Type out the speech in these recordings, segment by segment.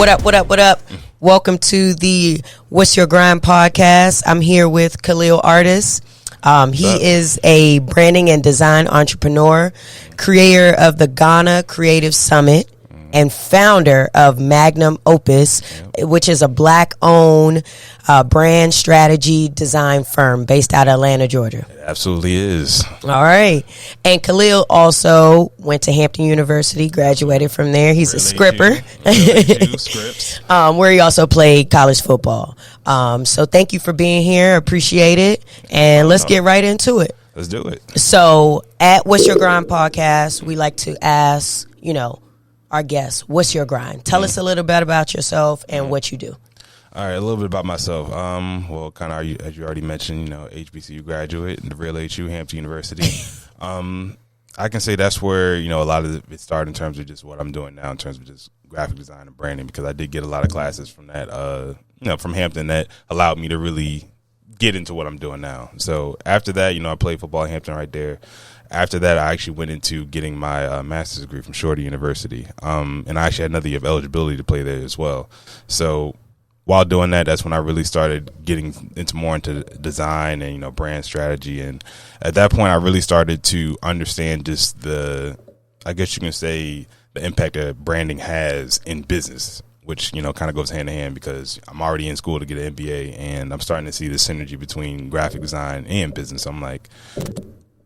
What up, what up, what up? Welcome to the What's Your Grind podcast. I'm here with Khaleel Artis. He is a branding and design entrepreneur, creator of the Ghana Creative Summit, and founder of Magnum Opus, which is a black-owned brand strategy design firm based out of Atlanta, Georgia. It absolutely is. All right. And Khaleel also went to Hampton University, graduated from there. He's a scripper, where he also played college football. So thank you for being here. Appreciate it. And let's get right into it. Let's do it. So at What's Your Grind podcast, we like to ask, our guests, what's your grind? Tell us a little bit about yourself and what you do. All right, a little bit about myself. Well, kind of as you already mentioned, HBCU graduate, the real HU, Hampton University. I can say that's where, a lot of it started in terms of just what I'm doing now in terms of just graphic design and branding, because I did get a lot of classes from that, from Hampton that allowed me to really get into what I'm doing now. So after that, I played football at Hampton right there. After that, I actually went into getting my master's degree from Shorty University, and I actually had another year of eligibility to play there as well. So while doing that, that's when I really started getting more into design and brand strategy. And at that point, I really started to understand just I guess you can say, the impact that branding has in business, which kind of goes hand in hand, because I'm already in school to get an MBA, and I'm starting to see the synergy between graphic design and business. I'm like,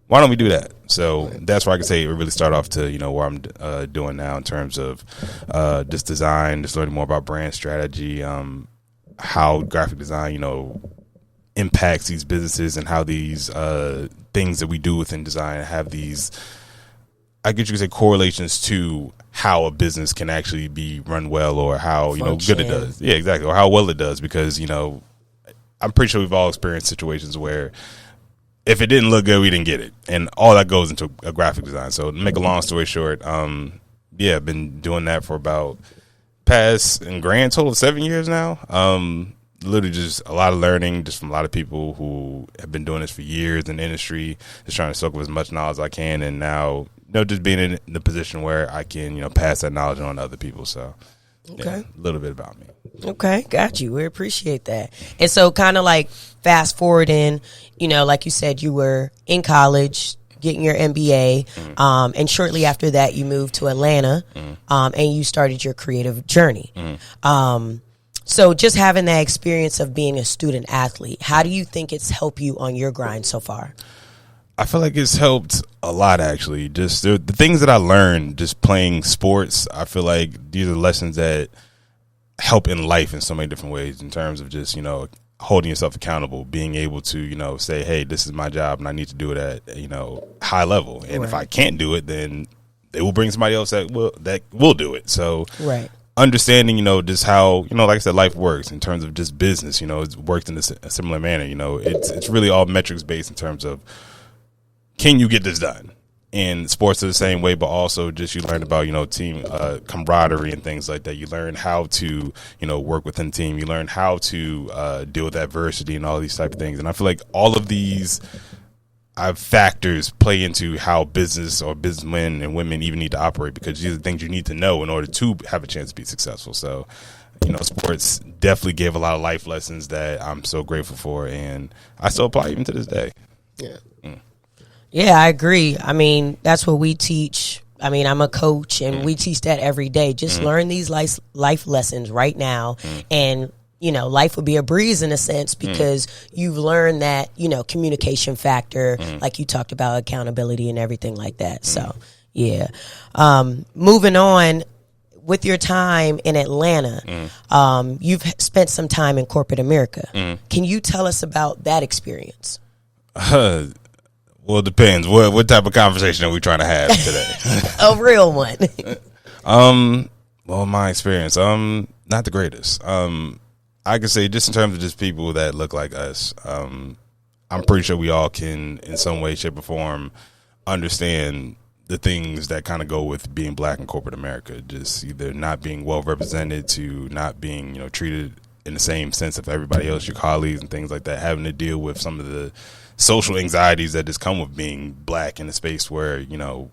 why don't we do that? So that's where I can say it really start off to, where I'm doing now in terms of just design, just learning more about brand strategy, how graphic design, impacts these businesses, and how these things that we do within design have these, I guess you could say, correlations to how a business can actually be run well, or how, good it does. Yeah, exactly. Or how well it does, because, I'm pretty sure we've all experienced situations where if it didn't look good, we didn't get it. And all that goes into a graphic design. So to make a long story short, I've been doing that for about past and grand total of 7 years now. Literally just a lot of learning just from a lot of people who have been doing this for years in the industry, just trying to soak up as much knowledge as I can. And now, just being in the position where I can, pass that knowledge on to other people. So, a little bit about me. Okay, got you. We appreciate that. And so kind of like fast forwarding, like you said, you were in college getting your MBA, and shortly after that you moved to Atlanta, and you started your creative journey. So just having that experience of being a student athlete, how do you think it's helped you on your grind so far? I feel like it's helped a lot, actually. Just the things that I learned just playing sports, I feel like these are lessons that help in life in so many different ways, in terms of just, holding yourself accountable, being able to, say, hey, this is my job and I need to do it at, high level. And if I can't do it, then they will bring somebody else that will do it. So understanding, just how, like I said, life works in terms of just business, it's worked in a similar manner. It's really all metrics based in terms of, can you get this done? And sports are the same way, but also just you learn about, team camaraderie and things like that. You learn how to, work within a team. You learn how to deal with adversity and all these type of things. And I feel like all of these factors play into how business or businessmen and women even need to operate, because these are the things you need to know in order to have a chance to be successful. So, sports definitely gave a lot of life lessons that I'm so grateful for, and I still apply even to this day. Yeah. Yeah, I agree. I mean, that's what we teach. I mean, I'm a coach, and we teach that every day. Just learn these life lessons right now, and life will be a breeze in a sense, because you've learned that, communication factor, like you talked about, accountability and everything like that. So, yeah. Moving on, with your time in Atlanta, you've spent some time in corporate America. Can you tell us about that experience? Well, it depends. What type of conversation are we trying to have today? A real one. Well, my experience, not the greatest. I could say, just in terms of just people that look like us, I'm pretty sure we all can, in some way, shape, or form, understand the things that kind of go with being black in corporate America. Just either not being well represented, to not being, treated in the same sense of everybody else, your colleagues and things like that, having to deal with some of the social anxieties that just come with being black in a space where,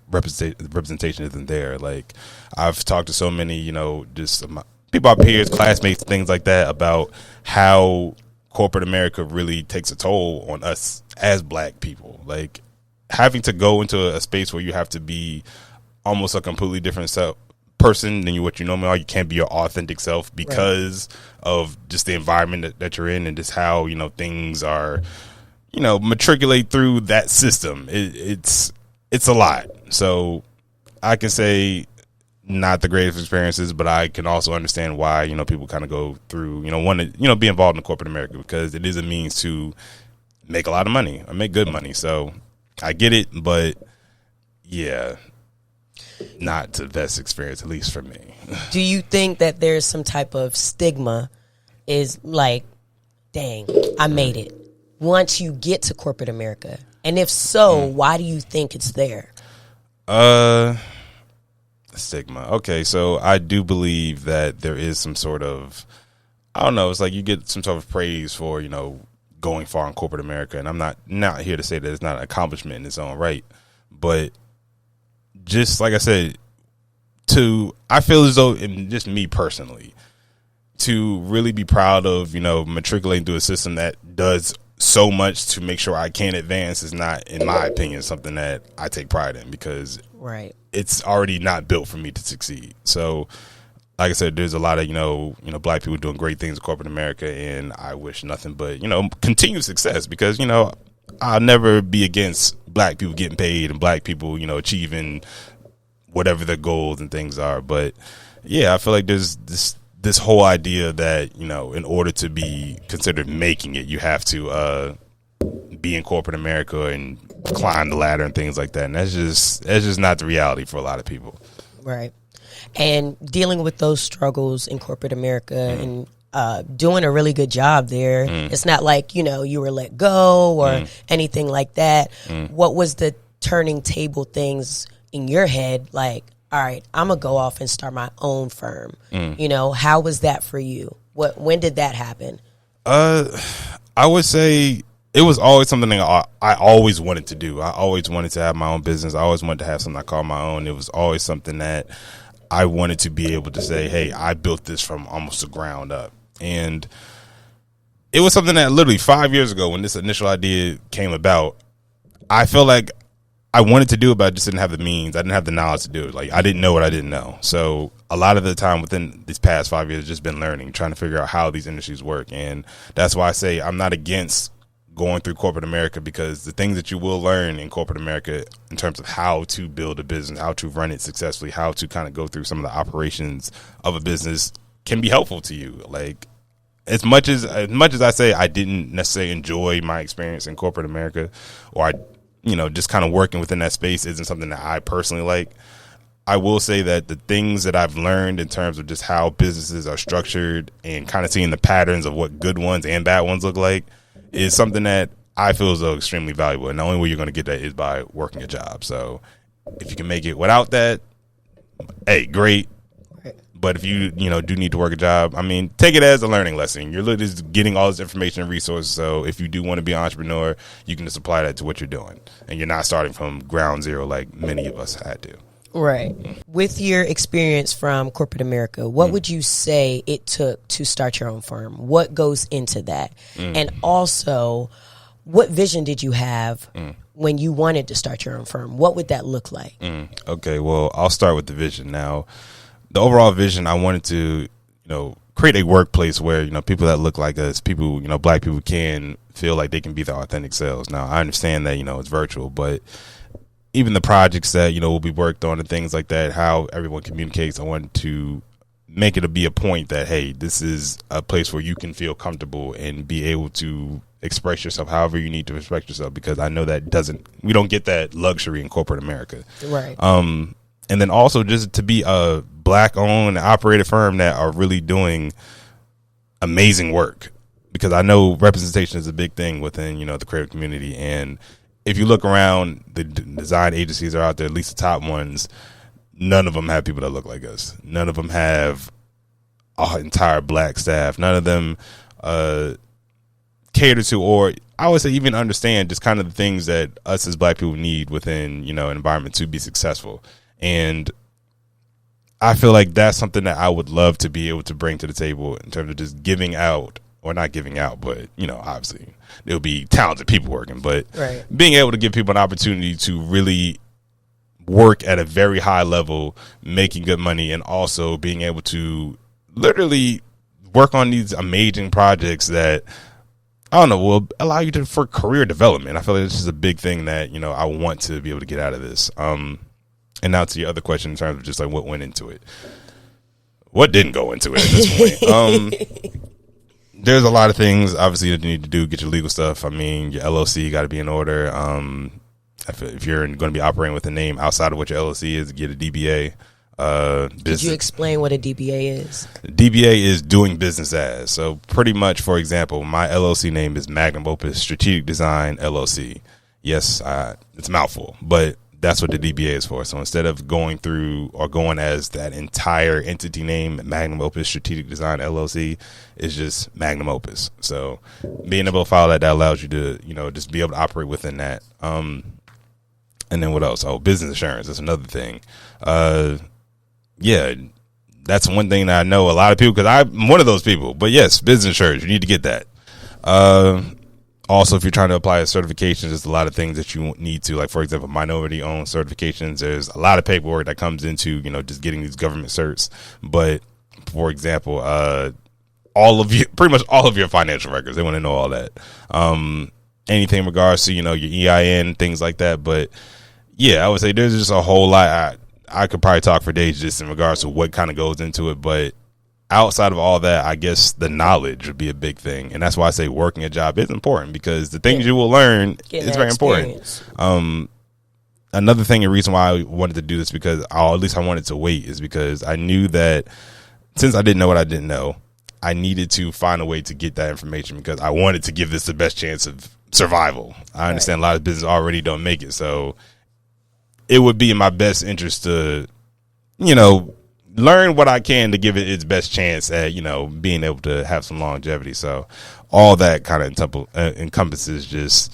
representation isn't there. Like, I've talked to so many, just people, our peers, classmates, things like that, about how corporate America really takes a toll on us as Black people. Like, having to go into a space where you have to be almost a completely different person than what you normally are. You can't be your authentic self because of just the environment that you're in, and just how, things are, matriculate through that system. It's a lot. So I can say not the greatest experiences, but I can also understand why, people kind of go through, want to, be involved in corporate America, because it is a means to make a lot of money or make good money. So I get it, but yeah, not the best experience, at least for me. Do you think that there's some type of stigma, is like, dang, I made it, once you get to corporate America? And if so, why do you think it's there? Stigma. Okay, so I do believe that there is some sort of, I don't know, it's like you get some sort of praise for, going far in corporate America. And I'm not here to say that it's not an accomplishment in its own right. But just like I said, I feel as though, and just me personally, to really be proud of, matriculating through a system that does so much to make sure I can advance is not, in my opinion, something that I take pride in, because it's already not built for me to succeed. So, like I said, there's a lot of, Black people doing great things in corporate America, and I wish nothing but, continued success, because, I'll never be against Black people getting paid and Black people, achieving whatever their goals and things are. But yeah, I feel like there's this whole idea that, in order to be considered making it, you have to be in corporate America and climb the ladder and things like that. And that's just not the reality for a lot of people. Right. And dealing with those struggles in corporate America and doing a really good job there. It's not like, you were let go or anything like that. What was the turning table things in your head? Like, all right, I'm going to go off and start my own firm. How was that for you? When did that happen? I would say it was always something that I always wanted to do. I always wanted to have my own business. I always wanted to have something I call my own. It was always something that I wanted to be able to say, hey, I built this from almost the ground up. And it was something that literally 5 years ago, when this initial idea came about, I felt like I wanted to do it, but I just didn't have the means. I didn't have the knowledge to do it. Like, I didn't know what I didn't know. So a lot of the time within these past 5 years, just been learning, trying to figure out how these industries work. And that's why I say I'm not against going through corporate America, because the things that you will learn in corporate America in terms of how to build a business, how to run it successfully, how to kind of go through some of the operations of a business can be helpful to you. Like, as much as I say I didn't necessarily enjoy my experience in corporate America, or I, just kind of working within that space isn't something that I personally like, I will say that the things that I've learned in terms of just how businesses are structured and kind of seeing the patterns of what good ones and bad ones look like is something that I feel is extremely valuable. And the only way you're going to get that is by working a job. So if you can make it without that, hey, great. But if you do need to work a job, take it as a learning lesson. You're literally just getting all this information and resources. So if you do want to be an entrepreneur, you can just apply that to what you're doing, and you're not starting from ground zero like many of us had to. Right. With your experience from corporate America, what would you say it took to start your own firm? What goes into that? And also, what vision did you have when you wanted to start your own firm? What would that look like? Okay, well, I'll start with the vision. Now, the overall vision, I wanted to, create a workplace where, people that look like us, people, Black people, can feel like they can be their authentic selves. Now, I understand that, it's virtual, but even the projects that, will be worked on and things like that, how everyone communicates, I wanted to make it be a point that, hey, this is a place where you can feel comfortable and be able to express yourself however you need to express yourself, because I know that we don't get that luxury in corporate America. Right. And then also just to be a Black-owned, operated firm that are really doing amazing work, because I know representation is a big thing within, the creative community. And if you look around, the design agencies are out there, at least the top ones, none of them have people that look like us. None of them have an entire Black staff. None of them cater to, or I would say even understand, just kind of the things that us as Black people need within, an environment to be successful. And I feel like that's something that I would love to be able to bring to the table in terms of just giving out, or not giving out, but, you know, obviously there'll be talented people working, but being able to give people an opportunity to really work at a very high level, making good money, and also being able to literally work on these amazing projects that, I don't know, will allow you to, for career development. I feel like this is a big thing that, you know, I want to be able to get out of this. And now to your other question in terms of just like what went into it. What didn't go into it at this point? There's a lot of things, obviously, that you need to do. Get your legal stuff. I mean, your LLC got to be in order. If you're going to be operating with a name outside of what your LLC is, get a DBA. Could you explain what a DBA is? DBA is doing business as. So pretty much, for example, my LLC name is Magnum Opus Strategic Design LLC. Yes, it's a mouthful, but that's what the DBA is for. So instead of going through or going as that entire entity name, Magnum Opus Strategic Design LLC, is just Magnum Opus. So being able to file that allows you to, you know, just be able to operate within that. And then what else? Oh, business insurance. That's another thing. Yeah, that's one thing that I know a lot of people, because I'm one of those people. But yes, business insurance, you need to get that. Also, if you're trying to apply to certifications, there's a lot of things that you need to, like, for example, minority-owned certifications. There's a lot of paperwork that comes into, you know, just getting these government certs. But, for example, pretty much all of your financial records, they want to know all that. Anything in regards to, you know, your EIN, things like that. But, yeah, I would say there's just a whole lot. I could probably talk for days just in regards to what kind of goes into it. But outside of all that, I guess the knowledge would be a big thing. And that's why I say working a job is important, because the things you will learn is very important. Another thing, and reason why I wanted to do this, because at least I wanted to wait, is because I knew that since I didn't know what I didn't know, I needed to find a way to get that information, because I wanted to give this the best chance of survival. I understand a lot of business already don't make it. So it would be in my best interest to, you know, learn what I can to give it its best chance at, you know, being able to have some longevity. So all that kind of encompasses just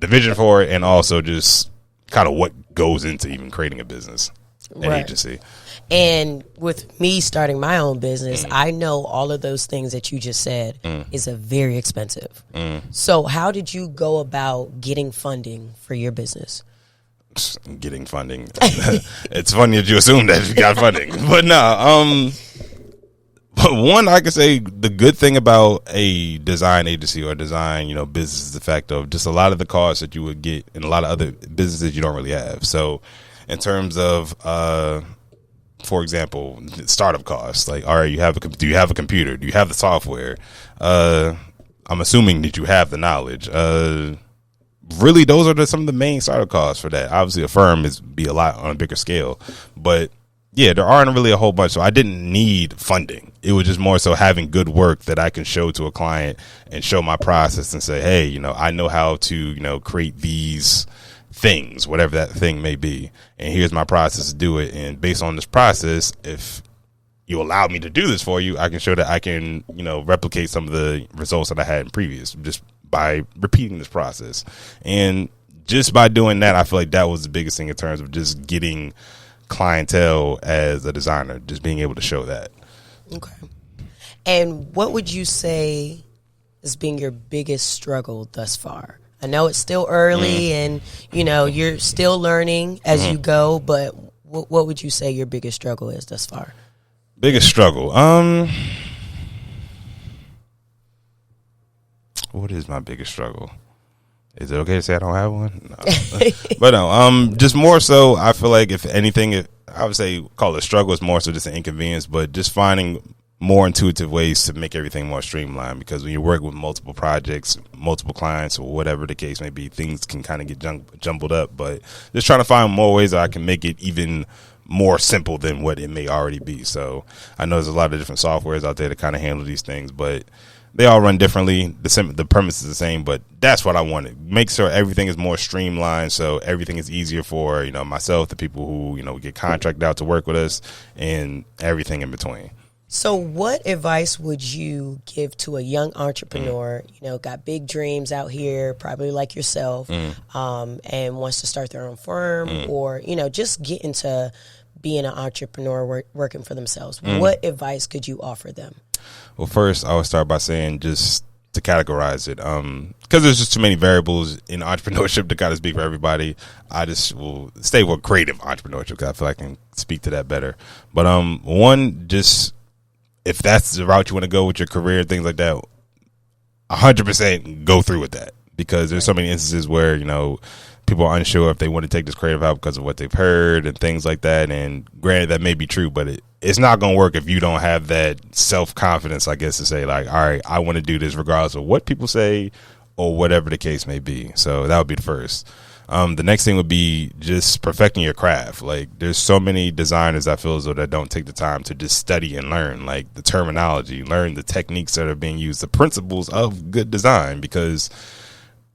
the vision for it, and also just kind of what goes into even creating a business, an agency. And with me starting my own business, I know all of those things that you just said is a very expensive. So how did you go about getting funding for your business? Getting funding. It's funny that you assume that you got funding, but no. But one, I can say the good thing about a design agency or design, you know, business is the fact of just a lot of the costs that you would get in a lot of other businesses you don't really have. So in terms of, for example, startup costs, like, all right, do you have a computer? Do you have the software? I'm assuming that you have the knowledge. Really, those are some of the main startup costs for that. Obviously, a firm be a lot on a bigger scale, but yeah, there aren't really a whole bunch. So I didn't need funding. It was just more so having good work that I can show to a client and show my process and say, hey, you know, I know how to, you know, create these things, whatever that thing may be, and here's my process to do it. And based on this process, if you allow me to do this for you, I can show that I can, you know, replicate some of the results that I had in previous, just by repeating this process. And just by doing that, I feel like that was the biggest thing in terms of just getting clientele as a designer, just being able to show that. Okay. And what would you say is being your biggest struggle thus far? I know it's still early and, you know, you're still learning as you go, but what would you say your biggest struggle is thus far? Biggest struggle? What is my biggest struggle? Is it okay to say I don't have one? No. But no, just more so, I feel like if anything, I would say call it a struggle, is more so just an inconvenience, but just finding more intuitive ways to make everything more streamlined, because when you work with multiple projects, multiple clients, or whatever the case may be, things can kind of get jumbled up. But just trying to find more ways that I can make it even more simple than what it may already be. So I know there's a lot of different softwares out there to kind of handle these things, but they all run differently. The premise is the same, but that's what I wanted. Make sure everything is more streamlined, so everything is easier for, you know, myself, the people who, you know, get contracted out to work with us, and everything in between. So what advice would you give to a young entrepreneur, you know, got big dreams out here, probably like yourself, and wants to start their own firm, or, you know, just get into being an entrepreneur working for themselves, what advice could you offer them? Well, first, I would start by saying just to categorize it, because there's just too many variables in entrepreneurship to kind of speak for everybody. I just will stay with creative entrepreneurship because I feel like I can speak to that better. But one, just if that's the route you want to go with your career, things like that, 100% go through with that, because there's so many instances where, people are unsure if they want to take this creative out because of what they've heard and things like that. And granted, that may be true, but it's not going to work if you don't have that self-confidence, I guess, to say like, all right, I want to do this regardless of what people say or whatever the case may be. So that would be the first. The next thing would be just perfecting your craft. Like, there's so many designers, I feel as though, that don't take the time to just study and learn, like, the terminology, learn the techniques that are being used, the principles of good design, because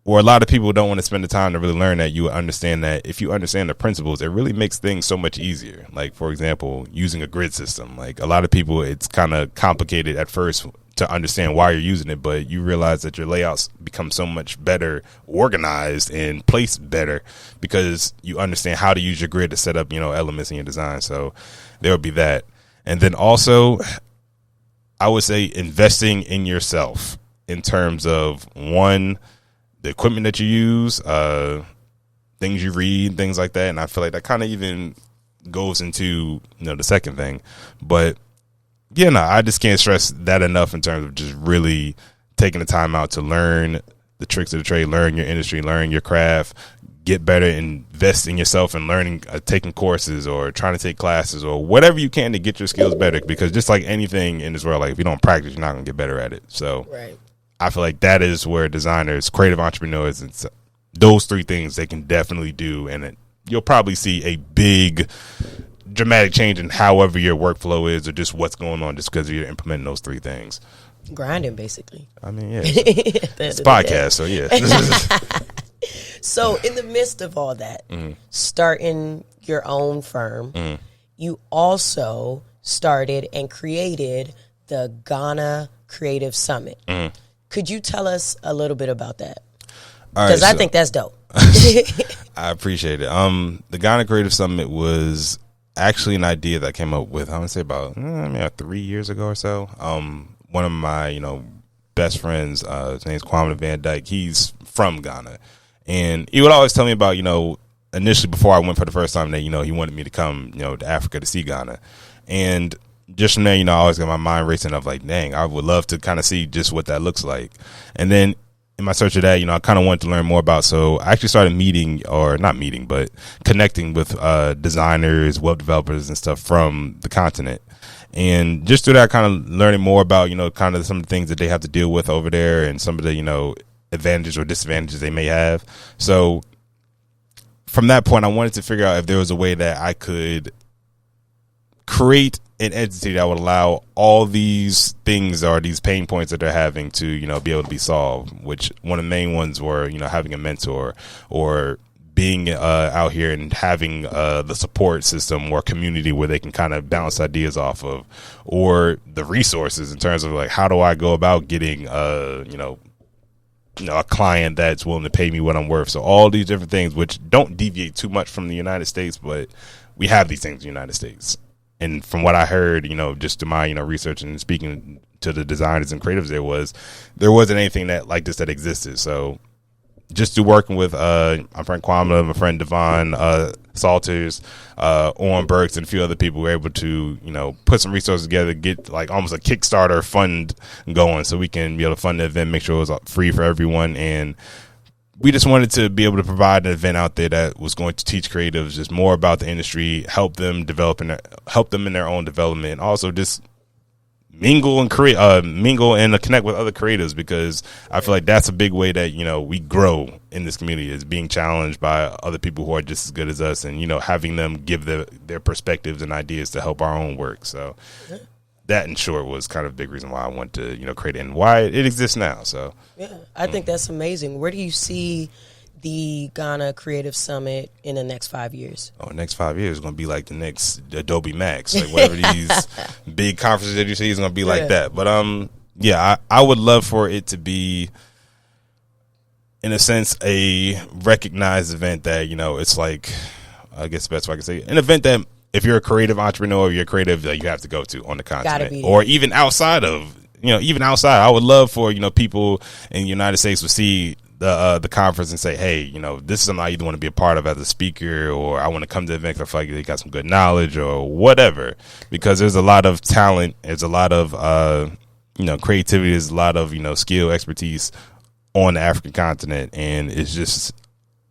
or a lot of people don't want to spend the time to really learn that. You understand that if you understand the principles, it really makes things so much easier. Like, for example, using a grid system. Like, a lot of people, it's kind of complicated at first to understand why you're using it, but you realize that your layouts become so much better organized and placed better because you understand how to use your grid to set up, elements in your design. So there would be that. And then also, I would say investing in yourself in terms of, one, the equipment that you use, things you read, things like that. And I feel like that kind of even goes into, the second thing. But yeah, no, I just can't stress that enough in terms of just really taking the time out to learn the tricks of the trade, learn your industry, learn your craft, get better, invest in yourself and learning, taking courses or trying to take classes or whatever you can to get your skills better. Because just like anything in this world, like if you don't practice, you're not going to get better at it. So right. I feel like that is where designers, creative entrepreneurs, and those three things they can definitely do. And you'll probably see a big dramatic change in however your workflow is or just what's going on just because you're implementing those three things. Grinding, basically. I mean, yeah. It's a podcast, so yeah. So in the midst of all that, starting your own firm, you also started and created the Ghana Creative Summit. Could you tell us a little bit about that? Because I think that's dope. I appreciate it. The Ghana Creative Summit was actually an idea that I came up with, I would say about 3 years ago or so. One of my, best friends, his name's Kwame Van Dyke. He's from Ghana. And he would always tell me about, initially before I went for the first time that, he wanted me to come, to Africa to see Ghana. And just from there, I always got my mind racing of like, dang, I would love to kind of see just what that looks like. And then in my search of that, I kind of wanted to learn more about. So I actually started connecting with designers, web developers and stuff from the continent. And just through that, kind of learning more about, kind of some of the things that they have to deal with over there and some of the, advantages or disadvantages they may have. So from that point, I wanted to figure out if there was a way that I could create an entity that would allow all these things or these pain points that they're having to, be able to be solved, which one of the main ones were, having a mentor or being out here and having the support system or community where they can kind of bounce ideas off of, or the resources in terms of like, how do I go about getting, a client that's willing to pay me what I'm worth. So all these different things, which don't deviate too much from the United States, but we have these things in the United States. And from what I heard, just to my, research and speaking to the designers and creatives, there wasn't anything that like this that existed. So just through working with my friend Kwame, my friend Devon Salters, Owen Burks, and a few other people, we were able to, put some resources together, get like almost a Kickstarter fund going so we can be able to fund the event, make sure it was free for everyone. And we just wanted to be able to provide an event out there that was going to teach creatives just more about the industry, help them in their own development, and also just mingle and connect with other creatives, because I feel like that's a big way that we grow in this community, is being challenged by other people who are just as good as us, and having them give their perspectives and ideas to help our own work. So that, in short, was kind of a big reason why I wanted to create it and why it exists now. So yeah, I think that's amazing. Where do you see the Ghana Creative Summit in the next 5 years? Oh, next 5 years is going to be like the next Adobe Max, like whatever these big conferences that you see is going to be like that. But I would love for it to be, in a sense, a recognized event that it's like, I guess the best way I can say it, an event that if you're a creative entrepreneur, you're creative that you have to go to on the continent, or even outside of, even outside. I would love for, people in the United States would see the conference and say, hey, this is something I either want to be a part of as a speaker, or I want to come to the event because I feel like they got some good knowledge or whatever, because there's a lot of talent. There's a lot of, creativity. There's a lot of, skill, expertise on the African continent. And it's just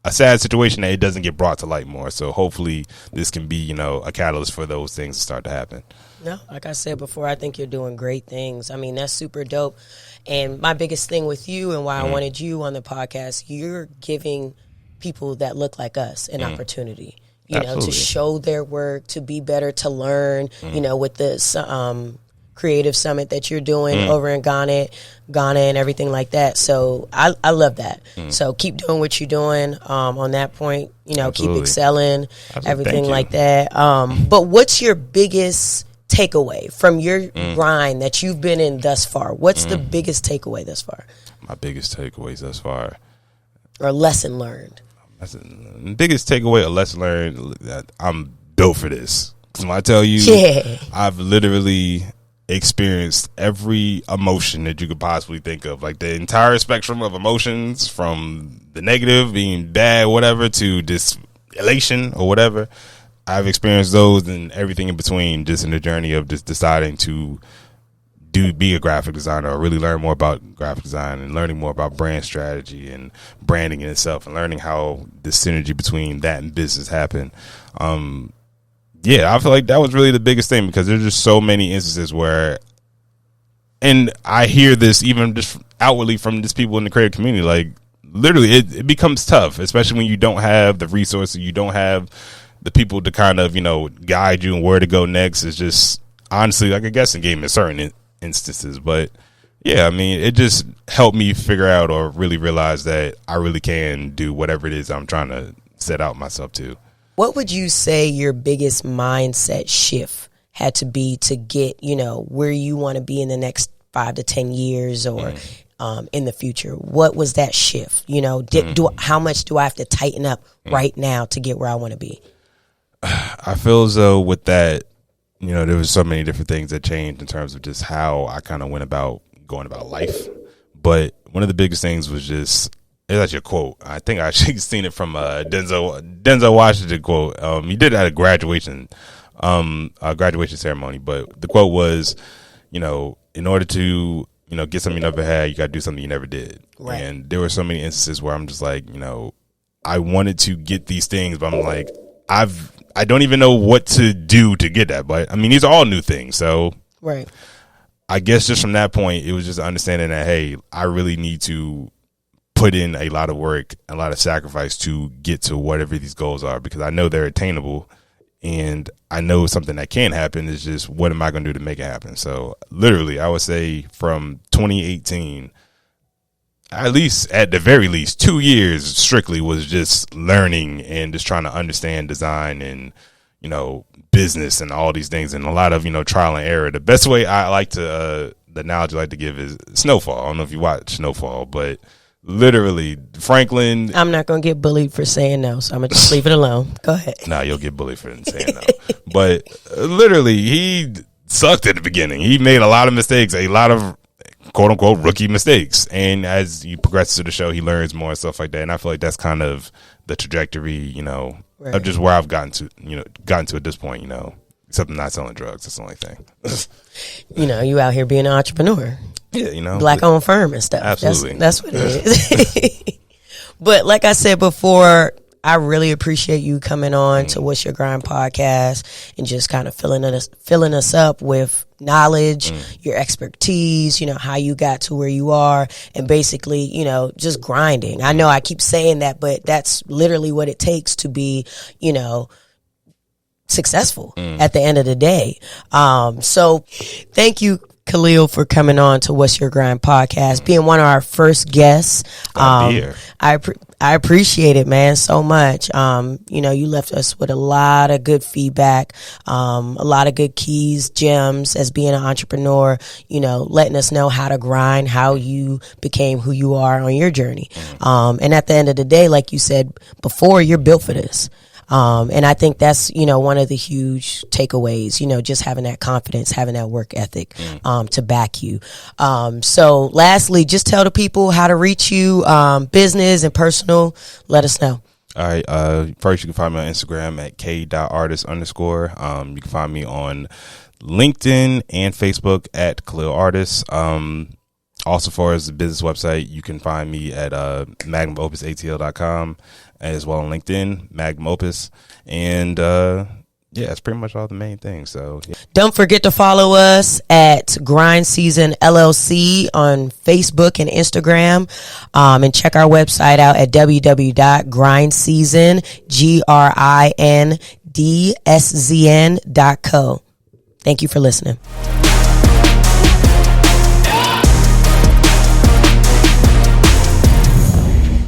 a sad situation that it doesn't get brought to light more. So hopefully this can be, a catalyst for those things to start to happen. No, like I said before, I think you're doing great things. I mean, that's super dope. And my biggest thing with you and why I wanted you on the podcast, you're giving people that look like us an opportunity, to show their work, to be better, to learn, with the creative summit that you're doing over in Ghana and everything like that. So I love that. So keep doing what you're doing on that point, keep excelling, everything like that. But what's your biggest takeaway from your grind that you've been in thus far? What's the biggest takeaway thus far? My biggest takeaways thus far, or lesson learned? Biggest takeaway, a lesson learned, that I'm dope for this. Because when I tell you, I've literally experienced every emotion that you could possibly think of, like the entire spectrum of emotions, from the negative, being bad, whatever, to this elation or whatever. I've experienced those and everything in between, just in the journey of just deciding to be a graphic designer, or really learn more about graphic design, and learning more about brand strategy and branding in itself, and learning how the synergy between that and business happen. I feel like that was really the biggest thing, because there's just so many instances where, and I hear this even just outwardly from just people in the creative community, like literally it becomes tough, especially when you don't have the resources, you don't have the people to kind of, guide you and where to go next. Is just honestly like a guessing game in certain instances. But yeah, I mean, it just helped me figure out, or really realize that I really can do whatever it is I'm trying to set out myself to. What would you say your biggest mindset shift had to be to get, where you want to be in the next 5 to 10 years, or in the future? What was that shift? How much do I have to tighten up right now to get where I want to be? I feel as though with that, there was so many different things that changed in terms of just how I kind of went about going about life. But one of the biggest things was just, it's actually a quote. I think I actually seen it from Denzel Washington quote. He did it at a graduation ceremony. But the quote was, in order to, get something you never had, you got to do something you never did. Right. And there were so many instances where I'm just like, I wanted to get these things, but I'm like, I don't even know what to do to get that. But I mean, these are all new things. So right. I guess just from that point, it was just understanding that, hey, I really need to put in a lot of work, a lot of sacrifice to get to whatever these goals are, because I know they're attainable, and I know something that can happen. Is just, what am I going to do to make it happen? So literally, I would say from 2018, at the very least 2 years strictly was just learning and just trying to understand design and, business and all these things, and a lot of, trial and error. The best way I like to, the analogy I like to give is Snowfall. I don't know if you watch Snowfall, but literally Franklin. I'm not going to get bullied for saying no, so I'm going to just leave it alone. Go ahead. Nah, you'll get bullied for saying no. But literally, he sucked at the beginning. He made a lot of mistakes, a lot of quote unquote rookie mistakes, and as you progress through the show, he learns more and stuff like that. And I feel like that's kind of the trajectory, right, of just where I've gotten to at this point, except I'm not selling drugs. That's the only thing. You out here being an entrepreneur. Yeah, black owned firm and stuff. Absolutely. That's what it is. But like I said before, I really appreciate you coming on to What's Your Grind podcast and just kind of filling us up with knowledge, your expertise, how you got to where you are, and basically, just grinding. I know I keep saying that, but that's literally what it takes to be, successful at the end of the day. So thank you, Khaleel, for coming on to What's Your Grind podcast, being one of our first guests. I appreciate it, man, so much. You left us with a lot of good feedback, a lot of good keys, gems as being an entrepreneur, letting us know how to grind, how you became who you are on your journey. And at the end of the day, like you said before, you're built for this. And I think that's, one of the huge takeaways, just having that confidence, having that work ethic, to back you. So lastly, just tell the people how to reach you, business and personal. Let us know. All right. First, you can find me on Instagram at k.artist_. You can find me on LinkedIn and Facebook at Khaleel Artis. Also, far as the business website, you can find me at MagnumOpusATL.com, as well on LinkedIn, Magnum Opus. And that's pretty much all the main things. So don't forget to follow us at Grind Season LLC on Facebook and Instagram, and check our website out at www.grindseason.co. Thank you for listening.